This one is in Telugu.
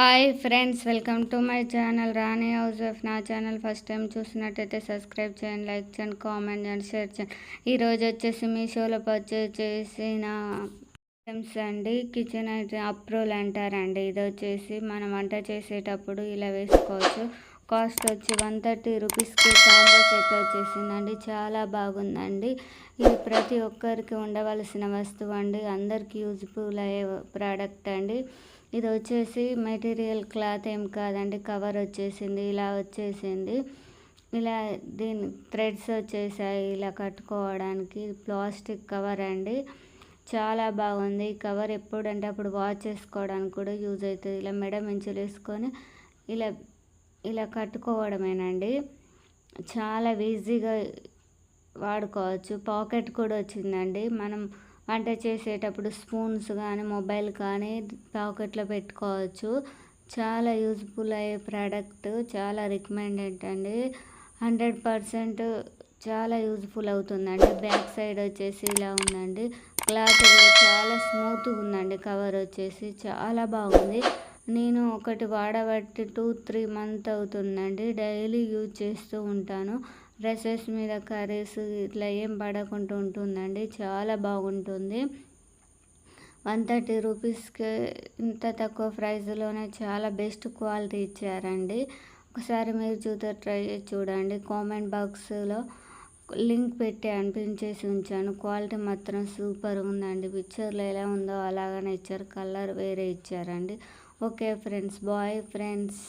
Hi friends, welcome to my channel Rani house of. నా ఛానల్ ఫస్ట్ టైం చూసినట్టయితే సబ్స్క్రైబ్ చేయండి, లైక్ చేయండి, కామెంట్ చేయండి, షేర్ చేయండి. ఈరోజు వచ్చేసి మీషోలో పర్చేజ్ చేసిన ఐటమ్స్ అండి. కిచెన్ ఐటమ్ అప్రోల్ అంటారండి. ఇది వచ్చేసి మనం వంట చేసేటప్పుడు ఇలా వేసుకోవచ్చు. కాస్ట్ వచ్చి 130 రూపీస్కి కాంబో సెట్ వచ్చేసిందండి. చాలా బాగుందండి. ఇది ప్రతి ఒక్కరికి ఉండవలసిన వస్తువు అండి. అందరికి యూజ్ఫుల్ అయ్యే ప్రోడక్ట్ అండి. ఇది వచ్చేసి మెటీరియల్ క్లాత్ ఏం కాదండి, కవర్ వచ్చేసింది, ఇలా వచ్చేసింది. ఇలా దీని థ్రెడ్స్ వచ్చేసాయి ఇలా కట్టుకోవడానికి. ప్లాస్టిక్ కవర్ అండి, చాలా బాగుంది. కవర్ ఎప్పుడంటే అప్పుడు వాష్ చేసుకోవడానికి కూడా యూజ్ అవుతుంది. ఇలా మెడ మించులు వేసుకొని ఇలా ఇలా కట్టుకోవడమేనండి. చాలా ఈజీగా వాడుకోవచ్చు. పాకెట్ కూడా వచ్చిందండి. మనం వంట చేసేటప్పుడు స్పూన్స్ కానీ మొబైల్ కానీ పాకెట్లో పెట్టుకోవచ్చు. చాలా యూజ్ఫుల్ అయ్యే ప్రోడక్ట్, చాలా రికమెండెడ్ అండి. 100% చాలా యూజ్ఫుల్ అవుతుందండి. బ్యాక్ సైడ్ వచ్చేసి ఇలా ఉందండి. క్లాత్ కూడా చాలా స్మూత్గా ఉందండి. కవర్ వచ్చేసి చాలా బాగుంది. నేను ఒకటి వాడబట్టి 2-3 మంత్ అవుతుందండి. డైలీ యూజ్ చేస్తూ ఉంటాను. డ్రెస్సెస్ మీద కర్రీస్ ఇట్లా ఏం పడకుండా ఉంటుందండి. చాలా బాగుంటుంది. 130 రూపీస్కి ఇంత తక్కువ ప్రైస్లోనే చాలా బెస్ట్ క్వాలిటీ ఇచ్చారండి. ఒకసారి మీరు ట్రై చేసి చూడండి. కామెంట్ బాక్స్లో లింక్ పెట్టి అనిపించేసి ఉంచాను. క్వాలిటీ మాత్రం సూపర్ ఉందండి. పిక్చర్లో ఎలా ఉందో అలాగనే ఇచ్చారు. కలర్ వేరే ఇచ్చారండి. Okay friends, boy friends.